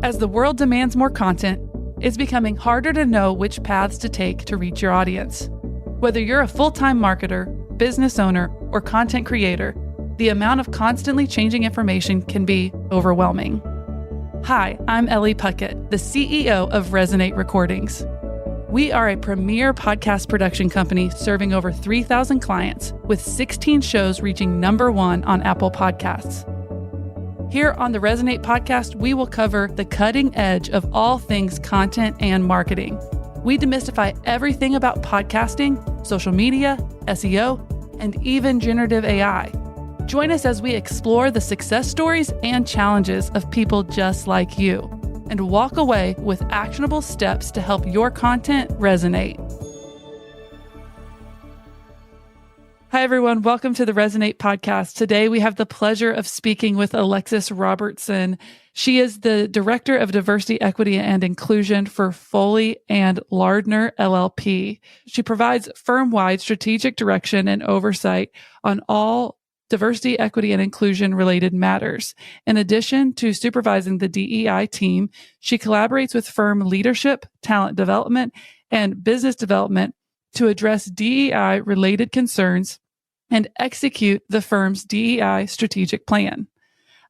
As the world demands more content, it's becoming harder to know which paths to take to reach your audience. Whether you're a full-time marketer, business owner, or content creator, the amount of constantly changing information can be overwhelming. Hi, I'm Ellie Puckett, the CEO of Resonate Recordings. We are a premier podcast production company serving over 3,000 clients with 16 shows reaching #1 on Apple Podcasts. Here on the Resonate podcast, we will cover the cutting edge of all things content and marketing. We demystify everything about podcasting, social media, SEO, and even generative AI. Join us as we explore the success stories and challenges of people just like you, and walk away with actionable steps to help your content resonate. Hi, everyone. Welcome to the Resonate podcast. Today, we have the pleasure of speaking with Alexis Robertson. She is the Director of Diversity, Equity, and Inclusion for Foley Lardner LLP. She provides firm-wide strategic direction and oversight on all diversity, equity, and inclusion related matters. In addition to supervising the DEI team, she collaborates with firm leadership, talent development, and business development to address DEI related concerns and execute the firm's DEI strategic plan.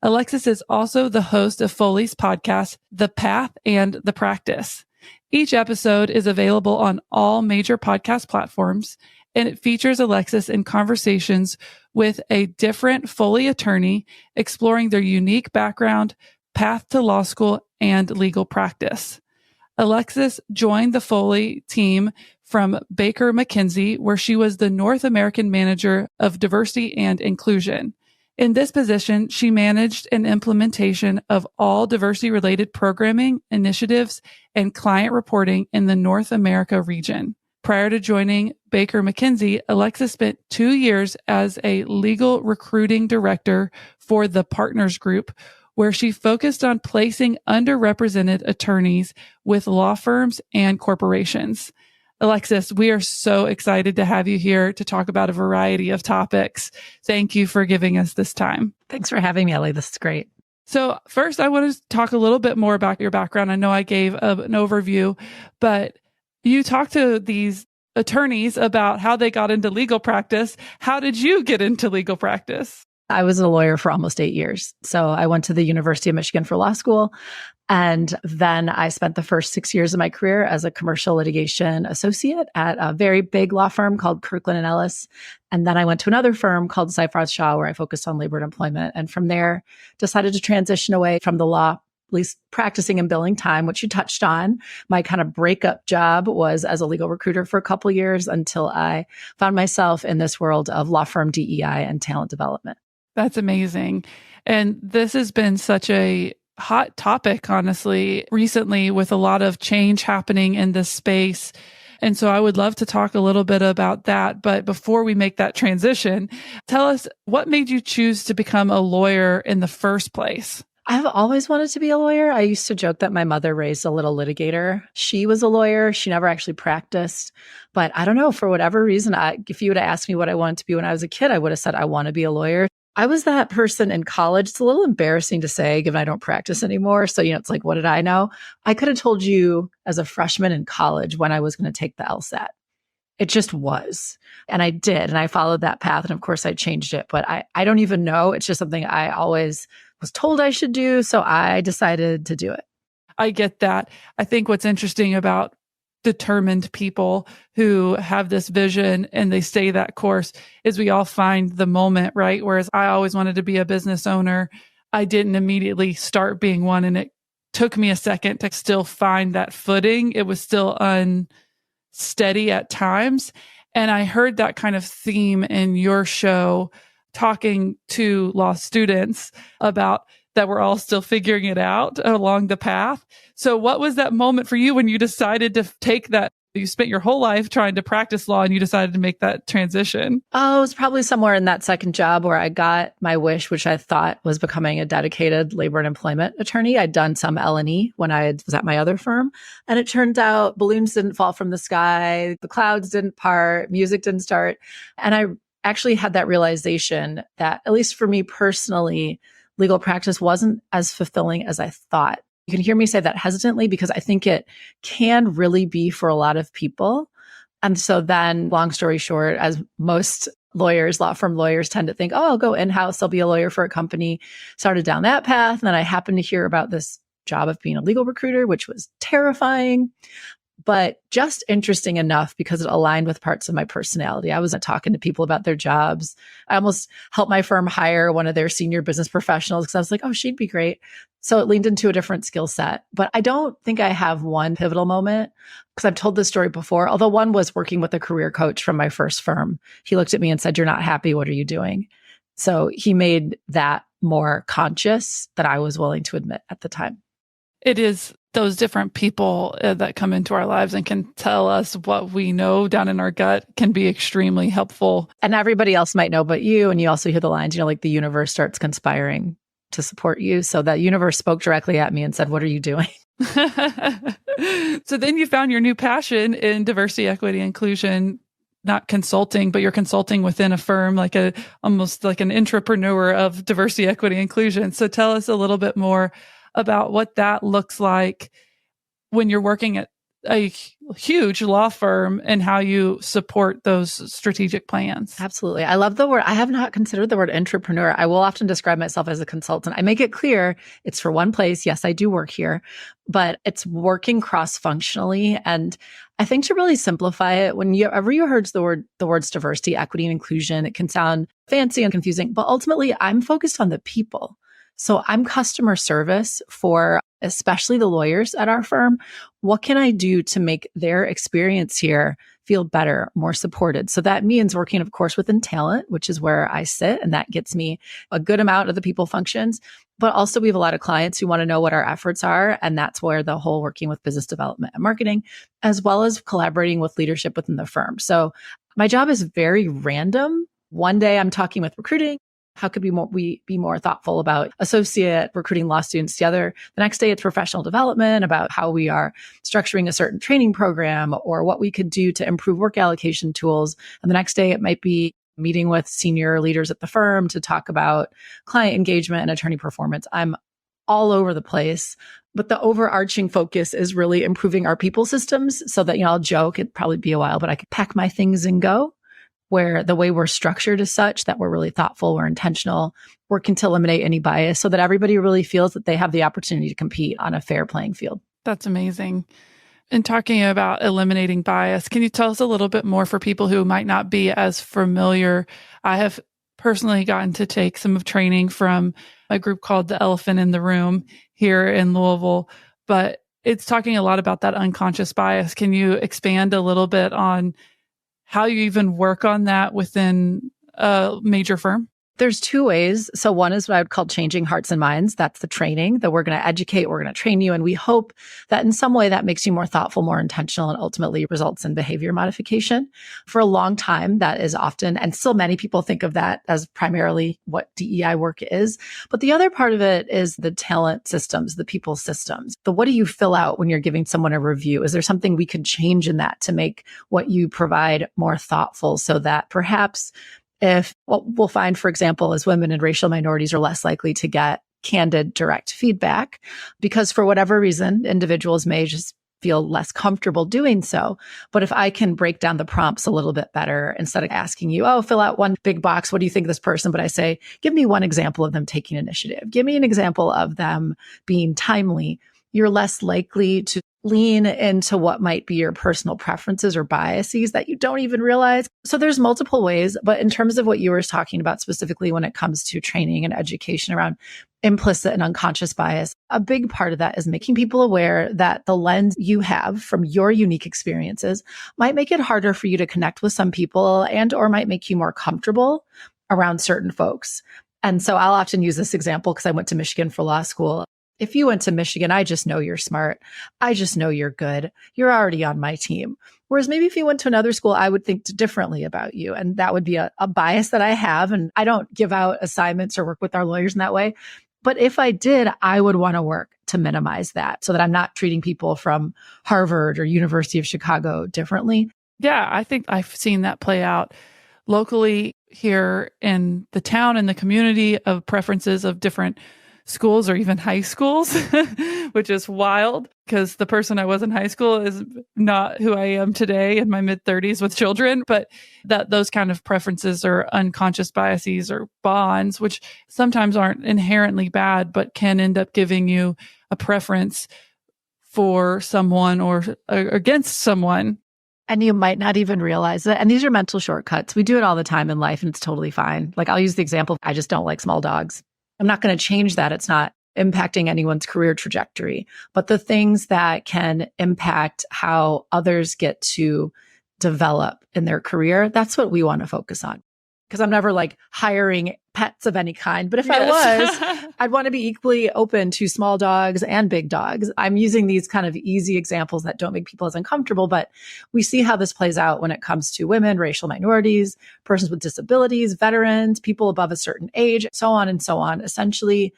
Alexis is also the host of Foley's podcast, The Path and the Practice. Each episode is available on all major podcast platforms, and it features Alexis in conversations with a different Foley attorney, exploring their unique background, path to law school, and legal practice. Alexis joined the Foley team from Baker McKenzie, where she was the North American Manager of Diversity and Inclusion. In this position, she managed an implementation of all diversity-related programming, initiatives, and client reporting in the North America region. Prior to joining Baker McKenzie, Alexis spent 2 years as a legal recruiting director for the Partners Group, where she focused on placing underrepresented attorneys with law firms and corporations. Alexis, we are so excited to have you here to talk about a variety of topics. Thank you for giving us this time. Thanks for having me, Ellie. This is great. So first, I want to talk a little bit more about your background. I know I gave an overview, but you talked to these attorneys about how they got into legal practice. How did you get into legal practice? I was a lawyer for almost 8 years. So I went to the University of Michigan for law school. And then I spent the first 6 years of my career as a commercial litigation associate at a very big law firm called Kirkland & Ellis. And then I went to another firm called Seyfarth Shaw, where I focused on labor and employment. And from there, decided to transition away from the law, at least practicing and billing time, which you touched on. My kind of breakup job was as a legal recruiter for a couple of years until I found myself in this world of law firm DEI and talent development. That's amazing. And this has been such a hot topic, honestly, recently, with a lot of change happening in this space. And so I would love to talk a little bit about that. But before we make that transition, tell us, what made you choose to become a lawyer in the first place? I've always wanted to be a lawyer. I used to joke that my mother raised a little litigator. She was a lawyer. She never actually practiced. But I don't know, for whatever reason, if you would have asked me what I wanted to be when I was a kid, I would have said, I want to be a lawyer. I was that person in college. It's a little embarrassing to say, given I don't practice anymore. So, it's like, what did I know? I could have told you as a freshman in college when I was going to take the LSAT. It just was. And I did. And I followed that path. And of course, I changed it. But I don't even know. It's just something I always was told I should do. So I decided to do it. I get that. I think what's interesting about determined people who have this vision and they stay that course is we all find the moment, right? Whereas I always wanted to be a business owner. I didn't immediately start being one, and it took me a second to still find that footing. It was still unsteady at times. And I heard that kind of theme in your show, talking to law students about that we're all still figuring it out along the path. So what was that moment for you when you decided to take that? You spent your whole life trying to practice law and you decided to make that transition. Oh, it was probably somewhere in that second job where I got my wish, which I thought was becoming a dedicated labor and employment attorney. I'd done some L&E when I was at my other firm. And it turned out balloons didn't fall from the sky. The clouds didn't part. Music didn't start. And I actually had that realization that, at least for me personally, legal practice wasn't as fulfilling as I thought You can hear me say that hesitantly because I think it can really be for a lot of people. And so then, long story short, as most lawyers, law firm lawyers tend to think, oh, I'll go in-house, I'll be a lawyer for a company, started down that path. And then I happened to hear about this job of being a legal recruiter, which was terrifying, but just interesting enough because it aligned with parts of my personality. I wasn't talking to people about their jobs. I almost helped my firm hire one of their senior business professionals because I was like, oh, she'd be great. So it leaned into a different skill set. But I don't think I have one pivotal moment because I've told this story before, although one was working with a career coach from my first firm. He looked at me and said, you're not happy. What are you doing? So he made that more conscious than I was willing to admit at the time. It is those different people that come into our lives and can tell us what we know down in our gut can be extremely helpful. And everybody else might know but you. And you also hear the lines, like the universe starts conspiring to support you. So that universe spoke directly at me and said, what are you doing? So then you found your new passion in diversity, equity, inclusion, not consulting, but you're consulting within a firm, almost like an entrepreneur of diversity, equity, inclusion. So tell us a little bit more about what that looks like when you're working at a huge law firm and how you support those strategic plans. Absolutely. I love the word. I have not considered the word entrepreneur. I will often describe myself as a consultant. I make it clear it's for one place. Yes, I do work here, but it's working cross-functionally. And I think to really simplify it, whenever you heard the words diversity, equity, and inclusion, it can sound fancy and confusing, but ultimately I'm focused on the people. So I'm customer service for especially the lawyers at our firm. What can I do to make their experience here feel better, more supported? So that means working, of course, within talent, which is where I sit. And that gets me a good amount of the people functions. But also we have a lot of clients who want to know what our efforts are. And that's where the whole working with business development and marketing, as well as collaborating with leadership within the firm. So my job is very random. One day I'm talking with recruiting. How could we be more thoughtful about associate recruiting law students together? The next day, it's professional development about how we are structuring a certain training program or what we could do to improve work allocation tools. And the next day, it might be meeting with senior leaders at the firm to talk about client engagement and attorney performance. I'm all over the place, but the overarching focus is really improving our people systems so that, I'll joke, it'd probably be a while, but I could pack my things and go. Where the way we're structured is such that we're really thoughtful, we're intentional, working to eliminate any bias so that everybody really feels that they have the opportunity to compete on a fair playing field. That's amazing. And talking about eliminating bias, can you tell us a little bit more for people who might not be as familiar? I have personally gotten to take some of training from a group called the Elephant in the Room here in Louisville, but it's talking a lot about that unconscious bias. Can you expand a little bit on how you even work on that within a major firm? There's two ways. So one is what I would call changing hearts and minds. That's the training that we're going to educate, we're going to train you. And we hope that in some way that makes you more thoughtful, more intentional, and ultimately results in behavior modification. For a long time, that is often, and still many people think of that as primarily what DEI work is. But the other part of it is the talent systems, the people systems. What do you fill out when you're giving someone a review? Is there something we could change in that to make what you provide more thoughtful so that perhaps if what we'll find, for example, is women and racial minorities are less likely to get candid, direct feedback because for whatever reason, individuals may just feel less comfortable doing so. But if I can break down the prompts a little bit better, instead of asking you, fill out one big box, what do you think of this person? But I say, give me one example of them taking initiative. Give me an example of them being timely. You're less likely to lean into what might be your personal preferences or biases that you don't even realize. So there's multiple ways, but in terms of what you were talking about specifically when it comes to training and education around implicit and unconscious bias, a big part of that is making people aware that the lens you have from your unique experiences might make it harder for you to connect with some people and or might make you more comfortable around certain folks. And so I'll often use this example because I went to Michigan for law school. If you went to Michigan, I just know you're smart. I just know you're good. You're already on my team. Whereas maybe if you went to another school, I would think differently about you. And that would be a bias that I have. And I don't give out assignments or work with our lawyers in that way. But if I did, I would want to work to minimize that so that I'm not treating people from Harvard or University of Chicago differently. Yeah, I think I've seen that play out locally here in the town and the community of preferences of different schools or even high schools, which is wild because the person I was in high school is not who I am today in my mid-30s with children. But that those kind of preferences or unconscious biases or bonds, which sometimes aren't inherently bad, but can end up giving you a preference for someone or against someone. And you might not even realize it. And these are mental shortcuts. We do it all the time in life and it's totally fine. Like I'll use the example, I just don't like small dogs. I'm not going to change that. It's not impacting anyone's career trajectory. But the things that can impact how others get to develop in their career, that's what we want to focus on. Because I'm never like hiring pets of any kind. But if I was, I'd want to be equally open to small dogs and big dogs. I'm using these kind of easy examples that don't make people as uncomfortable, but we see how this plays out when it comes to women, racial minorities, persons with disabilities, veterans, people above a certain age, so on and so on. Essentially,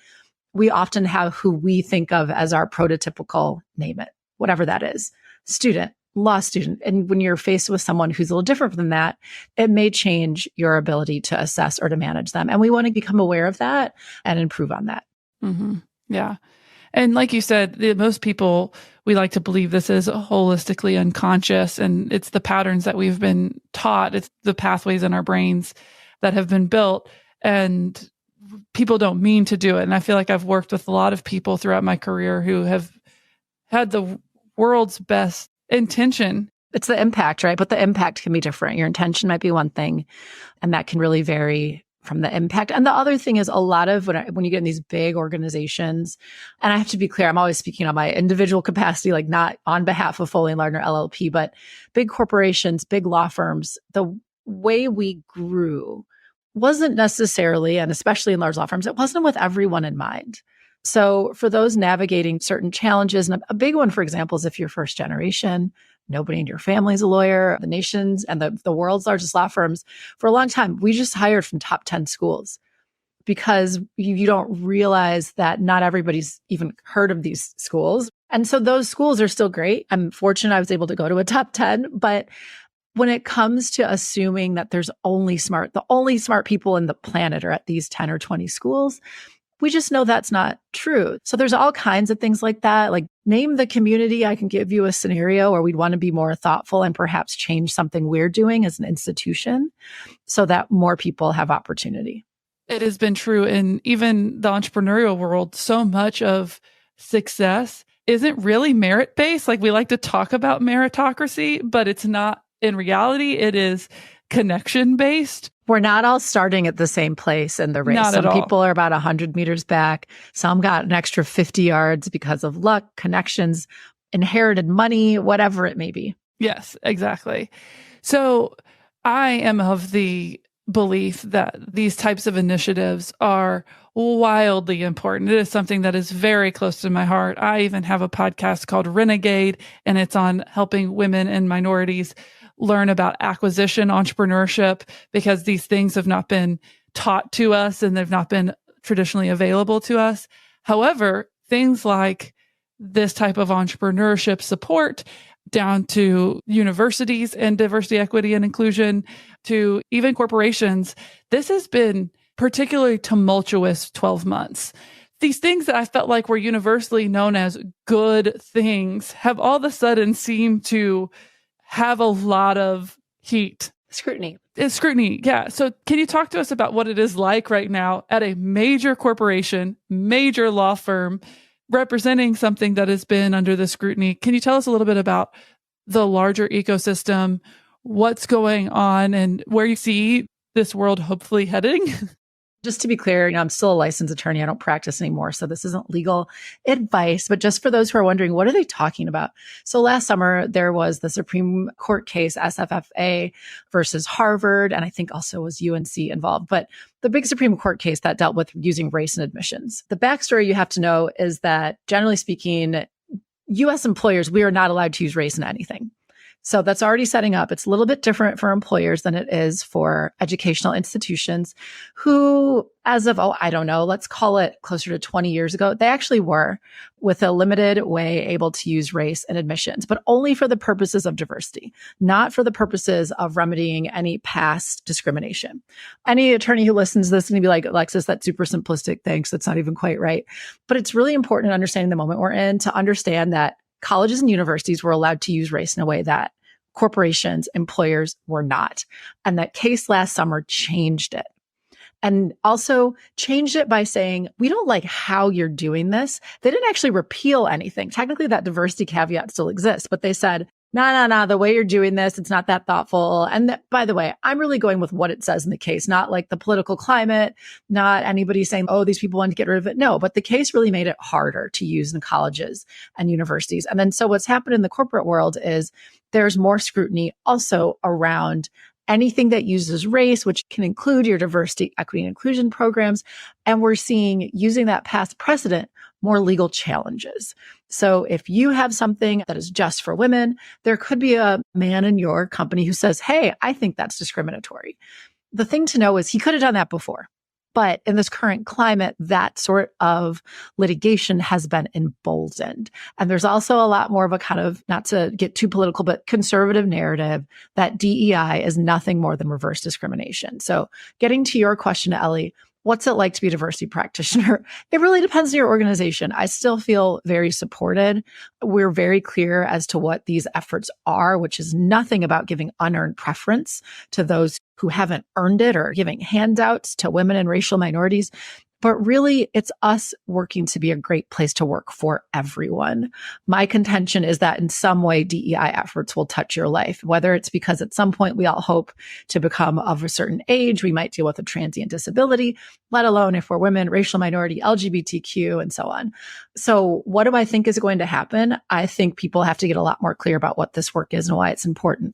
we often have who we think of as our prototypical, name it, whatever that is, student, law student. And when you're faced with someone who's a little different than that, it may change your ability to assess or to manage them. And we want to become aware of that and improve on that. Mm-hmm. Yeah. And like you said, most people, we like to believe this is holistically unconscious, and it's the patterns that we've been taught. It's the pathways in our brains that have been built, and people don't mean to do it. And I feel like I've worked with a lot of people throughout my career who have had the world's best intention. It's the impact, right? But the impact can be different. Your intention might be one thing, and that can really vary from the impact. And the other thing is a lot of when you get in these big organizations, and I have to be clear, I'm always speaking on my individual capacity, like not on behalf of Foley Lardner LLP, but big corporations, big law firms, the way we grew wasn't necessarily, and especially in large law firms, it wasn't with everyone in mind. So for those navigating certain challenges, and a big one, for example, is if you're first generation, nobody in your family is a lawyer, the nation's and the world's largest law firms, for a long time, we just hired from top 10 schools because you don't realize that not everybody's even heard of these schools. And so those schools are still great. I'm fortunate I was able to go to a top 10, but when it comes to assuming that the only smart people in the planet are at these 10 or 20 schools, we just know that's not true. So there's all kinds of things like that. Like name the community. I can give you a scenario where we'd want to be more thoughtful and perhaps change something we're doing as an institution so that more people have opportunity. It has been true in even the entrepreneurial world. So much of success isn't really merit-based. Like we like to talk about meritocracy, but it's not in reality. It is connection-based. We're not all starting at the same place in the race. Some people are about 100 meters back. Some got an extra 50 yards because of luck, connections, inherited money, whatever it may be. Yes, exactly. So I am of the belief that these types of initiatives are wildly important. It is something that is very close to my heart. I even have a podcast called Renegade, and it's on helping women and minorities learn about acquisition entrepreneurship, because these things have not been taught to us and they've not been traditionally available to us. However, things like this type of entrepreneurship support, down to universities and diversity, equity, and inclusion, to even corporations, this has been particularly tumultuous 12 months. These things that I felt like were universally known as good things have all of a sudden seemed to have a lot of heat. Scrutiny. It's scrutiny. Yeah. So can you talk to us about what it is like right now at a major corporation, major law firm, representing something that has been under the scrutiny? Can you tell us a little bit about the larger ecosystem, what's going on, and where you see this world hopefully heading? Just to be clear, I'm still a licensed attorney. I don't practice anymore, so this isn't legal advice. But just for those who are wondering, what are they talking about? So last summer, there was the Supreme Court case, SFFA versus Harvard, and I think also was UNC involved. But the big Supreme Court case that dealt with using race in admissions. The backstory you have to know is that, generally speaking, U.S. employers, we are not allowed to use race in anything. So that's already setting up. It's a little bit different for employers than it is for educational institutions who, as of, I don't know, let's call it closer to 20 years ago, they actually were with a limited way able to use race in admissions, but only for the purposes of diversity, not for the purposes of remedying any past discrimination. Any attorney who listens to this is going to be like, Alexis, that's super simplistic. Thanks. That's not even quite right. But it's really important in understanding the moment we're in to understand that colleges and universities were allowed to use race in a way that corporations, employers were not. And that case last summer changed it. And also changed it by saying, we don't like how you're doing this. They didn't actually repeal anything. Technically, that diversity caveat still exists, but they said, no, the way you're doing this, it's not that thoughtful. And by the way, I'm really going with what it says in the case, not like the political climate, not anybody saying, oh, these people want to get rid of it. No, but the case really made it harder to use in colleges and universities. And then so what's happened in the corporate world is there's more scrutiny also around anything that uses race, which can include your diversity, equity, and inclusion programs. And we're seeing, using that past precedent, more legal challenges. So if you have something that is just for women, there could be a man in your company who says, hey, I think that's discriminatory. The thing to know is he could have done that before. But in this current climate, that sort of litigation has been emboldened. And there's also a lot more of a kind of, not to get too political, but conservative narrative that DEI is nothing more than reverse discrimination. So getting to your question, Ellie, what's it like to be a diversity practitioner? It really depends on your organization. I still feel very supported. We're very clear as to what these efforts are, which is nothing about giving unearned preference to those who haven't earned it or giving handouts to women and racial minorities. But really, it's us working to be a great place to work for everyone. My contention is that in some way, DEI efforts will touch your life, whether it's because at some point we all hope to become of a certain age, we might deal with a transient disability, let alone if we're women, racial minority, LGBTQ, and so on. So what do I think is going to happen? I think people have to get a lot more clear about what this work is and why it's important.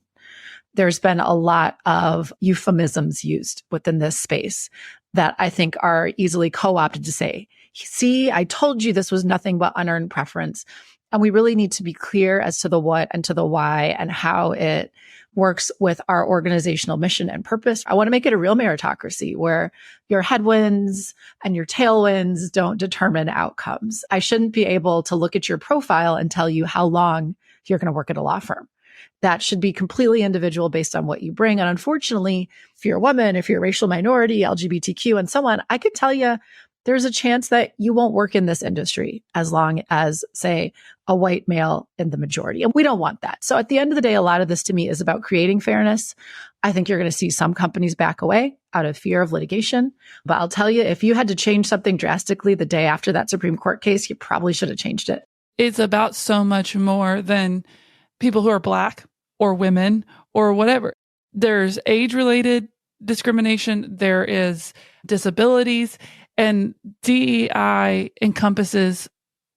There's been a lot of euphemisms used within this space that I think are easily co-opted to say, see, I told you this was nothing but unearned preference. And we really need to be clear as to the what and to the why and how it works with our organizational mission and purpose. I want to make it a real meritocracy where your headwinds and your tailwinds don't determine outcomes. I shouldn't be able to look at your profile and tell you how long you're going to work at a law firm. That should be completely individual based on what you bring. And unfortunately, if you're a woman, if you're a racial minority, LGBTQ, and so on, I could tell you there's a chance that you won't work in this industry as long as, say, a white male in the majority. And we don't want that. So at the end of the day, a lot of this to me is about creating fairness. I think you're going to see some companies back away out of fear of litigation. But I'll tell you, if you had to change something drastically the day after that Supreme Court case, you probably should have changed it. It's about so much more than people who are Black or women or whatever. There's age-related discrimination. There is disabilities, and DEI encompasses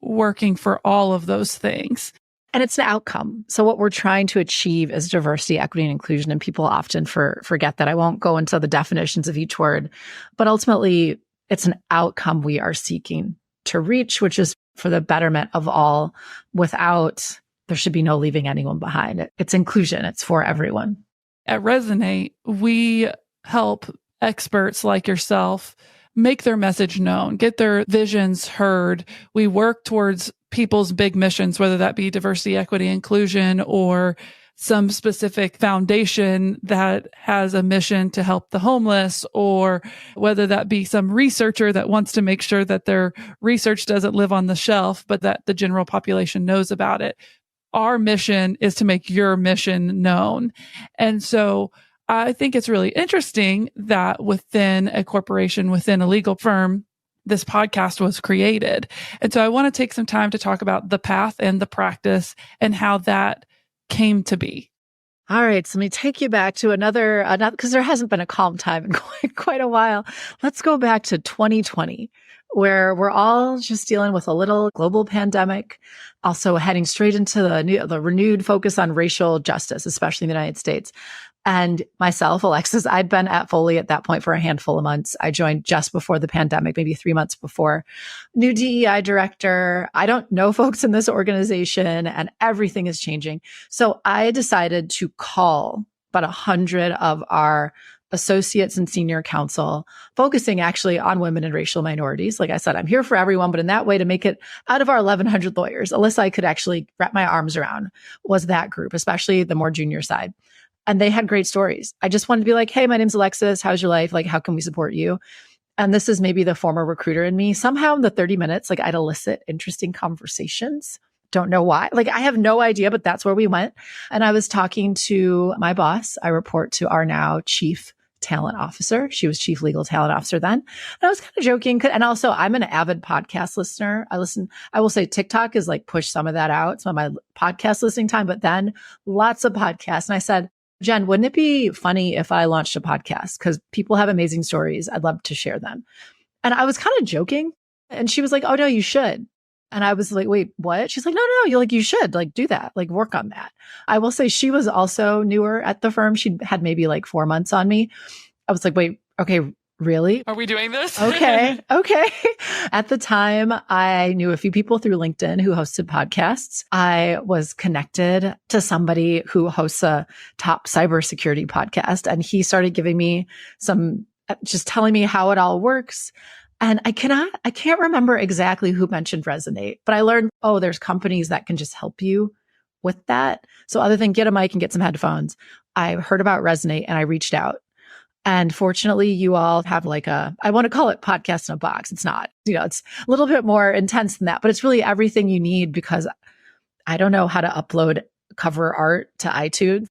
working for all of those things. And it's an outcome. So what we're trying to achieve is diversity, equity, and inclusion. And people often forget that. I won't go into the definitions of each word, but ultimately it's an outcome we are seeking to reach, which is for the betterment of all. Without, there should be no leaving anyone behind. It's inclusion. It's for everyone. At Resonate, we help experts like yourself make their message known, get their visions heard. We work towards people's big missions, whether that be diversity, equity, inclusion, or some specific foundation that has a mission to help the homeless, or whether that be some researcher that wants to make sure that their research doesn't live on the shelf, but that the general population knows about it. Our mission is to make your mission known. And so I think it's really interesting that within a corporation, within a legal firm, this podcast was created. And so I want to take some time to talk about the path and the practice and how that came to be. All right. So let me take you back to another, because there hasn't been a calm time in quite a while. Let's go back to 2020, where we're all just dealing with a little global pandemic, also heading straight into the renewed focus on racial justice, especially in the United States. And myself, Alexis, I'd been at Foley at that point for a handful of months. I joined just before the pandemic, maybe 3 months before. New DEI director. I don't know folks in this organization and everything is changing. So I decided to call about 100 of our associates and senior counsel, focusing actually on women and racial minorities. Like I said, I'm here for everyone, but in that way to make it out of our 1,100 lawyers, a list I could actually wrap my arms around was that group, especially the more junior side. And they had great stories. I just wanted to be like, hey, my name's Alexis. How's your life? Like, how can we support you? And this is maybe the former recruiter in me. Somehow in the 30 minutes, like I'd elicit interesting conversations. Don't know why. Like I have no idea, but that's where we went. And I was talking to my boss. I report to our now chief talent officer. She was chief legal talent officer then. And I was kind of joking. And also I'm an avid podcast listener. I will say TikTok is like push some of that out. Some of my podcast listening time, but then lots of podcasts. And I said, Jen, wouldn't it be funny if I launched a podcast? Because people have amazing stories. I'd love to share them. And I was kind of joking. And she was like, oh, no, you should. And I was like, wait, what? She's like, no, you should like do that, like work on that. I will say she was also newer at the firm. She had maybe like 4 months on me. I was like, wait, okay, really? Are we doing this? Okay. At the time, I knew a few people through LinkedIn who hosted podcasts. I was connected to somebody who hosts a top cybersecurity podcast, and he started giving me just telling me how it all works. And I can't remember exactly who mentioned Resonate, but I learned, there's companies that can just help you with that. So other than get a mic and get some headphones, I heard about Resonate and I reached out. And fortunately, you all have like I want to call it podcast in a box. It's not, it's a little bit more intense than that, but it's really everything you need because I don't know how to upload cover art to iTunes.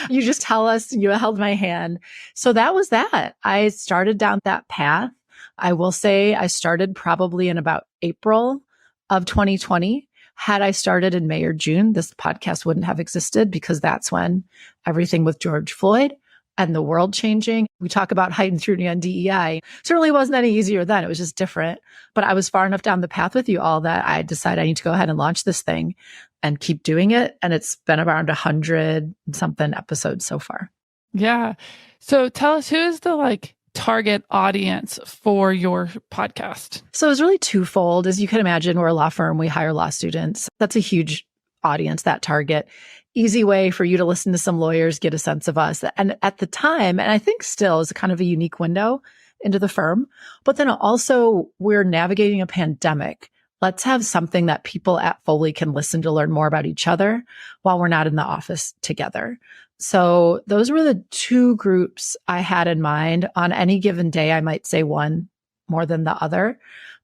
You just tell us, you held my hand. So that was that. I started down that path. I will say I started probably in about April of 2020. Had I started in May or June, this podcast wouldn't have existed because that's when everything with George Floyd and the world changing. We talk about heightened scrutiny on DEI. Certainly wasn't any easier then. It was just different. But I was far enough down the path with you all that I decided I need to go ahead and launch this thing and keep doing it. And it's been around 100 something episodes so far. Yeah. So tell us, who is the target audience for your podcast? So it's really twofold. As you can imagine, we're a law firm. We hire law students. That's a huge audience, that target. Easy way for you to listen to some lawyers, get a sense of us. And at the time, and I think still is kind of a unique window into the firm, but then also we're navigating a pandemic. Let's have something that people at Foley can listen to learn more about each other while we're not in the office together. So those were the two groups I had in mind. On any given day, I might say one more than the other.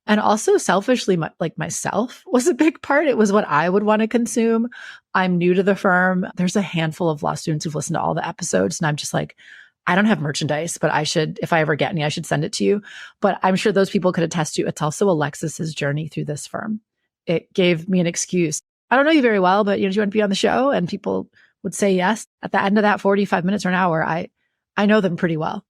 And also selfishly, like myself was a big part. It was what I would want to consume. I'm new to the firm. There's a handful of law students who've listened to all the episodes. And I'm just like, I don't have merchandise, but I should, if I ever get any, I should send it to you. But I'm sure those people could attest to it's also Alexis's journey through this firm. It gave me an excuse. I don't know you very well, but do you want to be on the show? And people would say yes. At the end of that 45 minutes or an hour, I know them pretty well.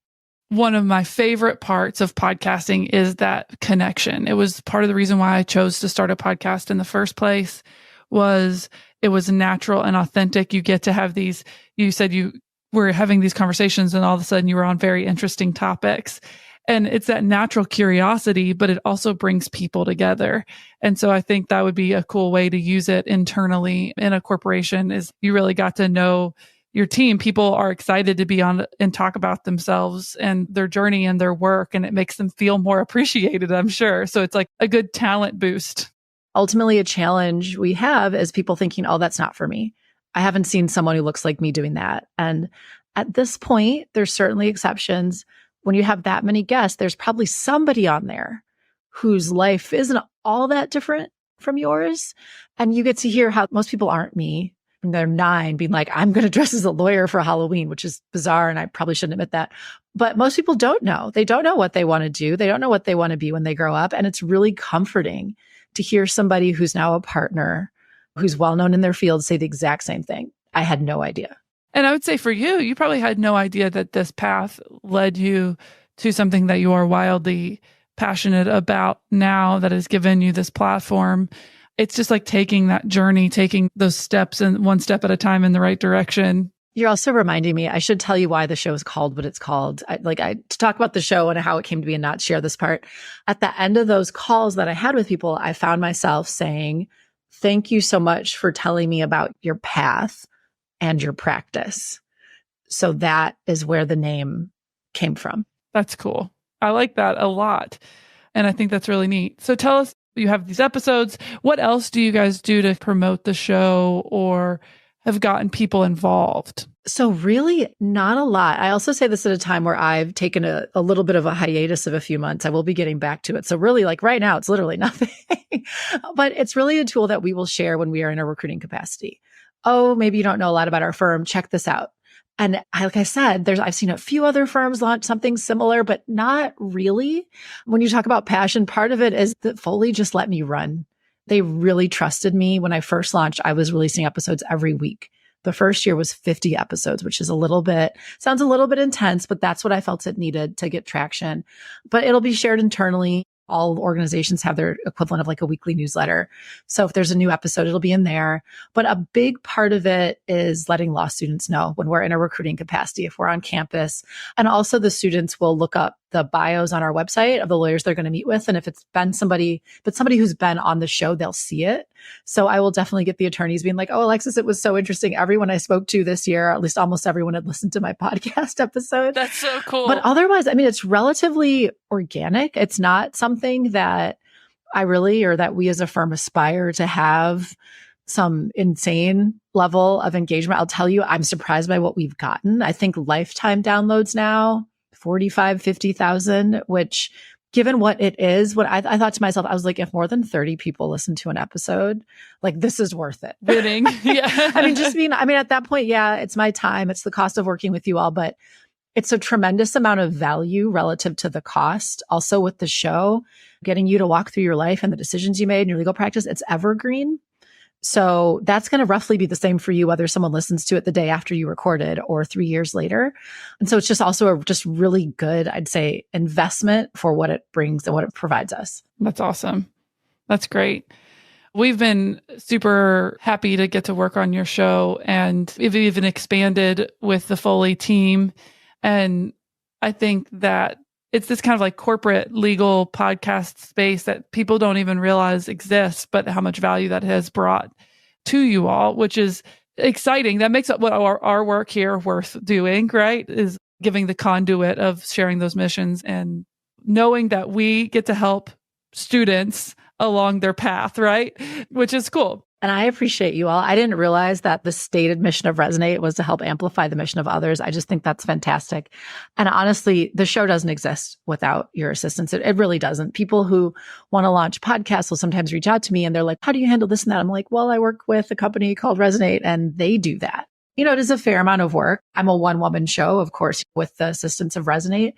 One of my favorite parts of podcasting is that connection. It was part of the reason why I chose to start a podcast in the first place. It was natural and authentic. You get to have these, you said you were having these conversations and all of a sudden you were on very interesting topics. And it's that natural curiosity, but it also brings people together. And so I think that would be a cool way to use it internally in a corporation is you really got to know your team. People are excited to be on and talk about themselves and their journey and their work, and it makes them feel more appreciated, I'm sure. So it's like a good talent boost. Ultimately, a challenge we have is people thinking, oh, that's not for me. I haven't seen someone who looks like me doing that. And at this point, there's certainly exceptions. When you have that many guests, there's probably somebody on there whose life isn't all that different from yours. And you get to hear how most people aren't me. When they're 9 being like, I'm going to dress as a lawyer for Halloween, which is bizarre. And I probably shouldn't admit that. But most people don't know. They don't know what they want to do. They don't know what they want to be when they grow up. And it's really comforting to hear somebody who's now a partner, who's well-known in their field, say the exact same thing. I had no idea. And I would say for you, you probably had no idea that this path led you to something that you are wildly passionate about now that has given you this platform. It's just like taking that journey, taking those steps and one step at a time in the right direction. You're also reminding me, I should tell you why the show is called what it's called. To talk about the show and how it came to be and not share this part. At the end of those calls that I had with people, I found myself saying, thank you so much for telling me about your path and your practice. So that is where the name came from. That's cool. I like that a lot. And I think that's really neat. So tell us, you have these episodes. What else do you guys do to promote the show or have gotten people involved? So really not a lot. I also say this at a time where I've taken a little bit of a hiatus of a few months. I will be getting back to it. So really like right now, it's literally nothing, but it's really a tool that we will share when we are in a recruiting capacity. Oh, maybe you don't know a lot about our firm. Check this out. And like I said, I've seen a few other firms launch something similar, but not really. When you talk about passion, part of it is that Foley just let me run. They really trusted me. When I first launched, I was releasing episodes every week. The first year was 50 episodes, which is sounds a little bit intense, but that's what I felt it needed to get traction. But it'll be shared internally. All organizations have their equivalent of like a weekly newsletter. So if there's a new episode, it'll be in there. But a big part of it is letting law students know when we're in a recruiting capacity, if we're on campus. And also the students will look up the bios on our website of the lawyers they're going to meet with. And if it's been somebody who's been on the show, they'll see it. So I will definitely get the attorneys being like, oh, Alexis, it was so interesting. Everyone I spoke to this year, at least almost everyone had listened to my podcast episode. That's so cool. But otherwise, I mean, it's relatively organic. It's not something that that we as a firm aspire to have some insane level of engagement. I'll tell you, I'm surprised by what we've gotten. I think lifetime downloads now, 45, 50,000, which given what it is, what I thought to myself, I was like, if more than 30 people listen to an episode, like this is worth it. Winning. Yeah. At that point, yeah, it's my time. It's the cost of working with you all, but it's a tremendous amount of value relative to the cost. Also with the show, getting you to walk through your life and the decisions you made in your legal practice, it's evergreen. So that's going to roughly be the same for you, whether someone listens to it the day after you recorded or 3 years later. And so it's just also a just really good, I'd say, investment for what it brings and what it provides us. That's awesome. That's great. We've been super happy to get to work on your show, and we've even expanded with the Foley team. And I think that it's this kind of like corporate legal podcast space that people don't even realize exists, but how much value that has brought to you all, which is exciting. That makes what our work here worth doing, right? Is giving the conduit of sharing those missions and knowing that we get to help students along their path, right? Which is cool. And I appreciate you all. I didn't realize that the stated mission of Resonate was to help amplify the mission of others. I just think that's fantastic. And honestly, the show doesn't exist without your assistance. It really doesn't. People who want to launch podcasts will sometimes reach out to me and they're like, how do you handle this and that? I'm like, well, I work with a company called Resonate and they do that. You know, it is a fair amount of work. I'm a one-woman show, of course, with the assistance of Resonate.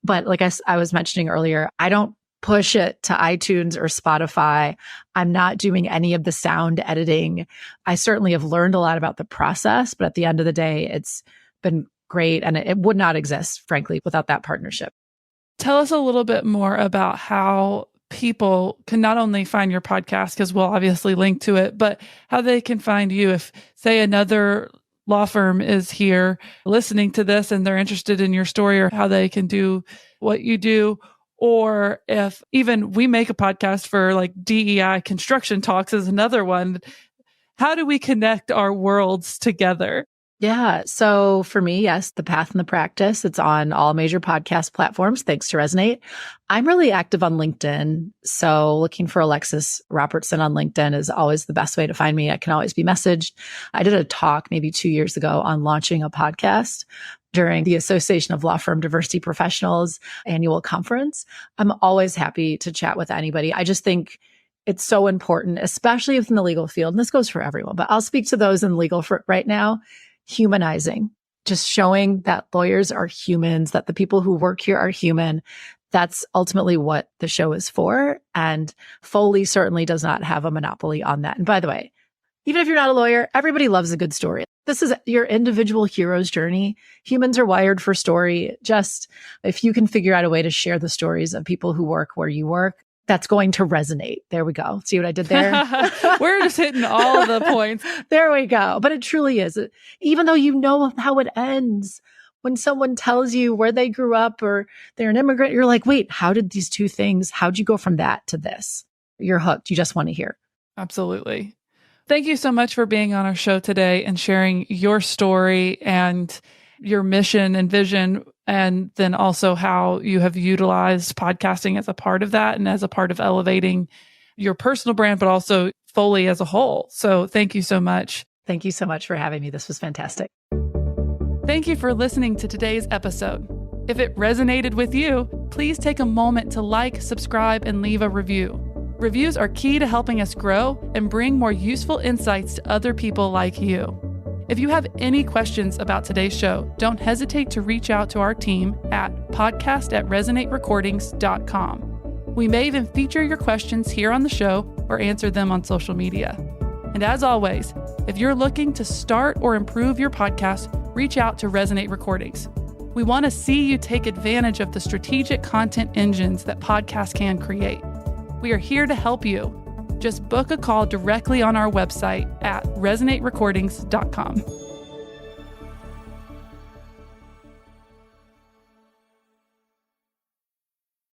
But like I was mentioning earlier, I don't push it to iTunes or Spotify. I'm not doing any of the sound editing. I certainly have learned a lot about the process, but at the end of the day, it's been great. And it would not exist, frankly, without that partnership. Tell us a little bit more about how people can not only find your podcast, because we'll obviously link to it, but how they can find you. If, say, another law firm is here listening to this and they're interested in your story, or how they can do what you do. Or if even we make a podcast for like DEI construction talks is another one. How do we connect our worlds together? Yeah. So for me, yes, The Path and the Practice, it's on all major podcast platforms, thanks to Resonate. I'm really active on LinkedIn. So looking for Alexis Robertson on LinkedIn is always the best way to find me. I can always be messaged. I did a talk maybe 2 years ago on launching a podcast during the Association of Law Firm Diversity Professionals annual conference. I'm always happy to chat with anybody. I just think it's so important, especially within the legal field. And this goes for everyone, but I'll speak to those in legal for right now. Humanizing, just showing that lawyers are humans, that the people who work here are human. That's ultimately what the show is for. And Foley certainly does not have a monopoly on that. And by the way, even if you're not a lawyer, everybody loves a good story. This is your individual hero's journey. Humans are wired for story. Just if you can figure out a way to share the stories of people who work where you work, that's going to resonate. There we go. See what I did there? We're just hitting all of the points. There we go. But it truly is. Even though you know how it ends, when someone tells you where they grew up or they're an immigrant, you're like, wait, how did these two things, how'd you go from that to this? You're hooked. You just want to hear. Absolutely. Thank you so much for being on our show today and sharing your story and your mission and vision, and then also how you have utilized podcasting as a part of that and as a part of elevating your personal brand, but also Foley as a whole. So thank you so much. Thank you so much for having me. This was fantastic. Thank you for listening to today's episode. If it resonated with you, please take a moment to like, subscribe, and leave a review. Reviews are key to helping us grow and bring more useful insights to other people like you. If you have any questions about today's show, don't hesitate to reach out to our team at podcast@resonaterecordings.com. We may even feature your questions here on the show or answer them on social media. And as always, if you're looking to start or improve your podcast, reach out to Resonate Recordings. We want to see you take advantage of the strategic content engines that podcasts can create. We are here to help you. Just book a call directly on our website at resonaterecordings.com.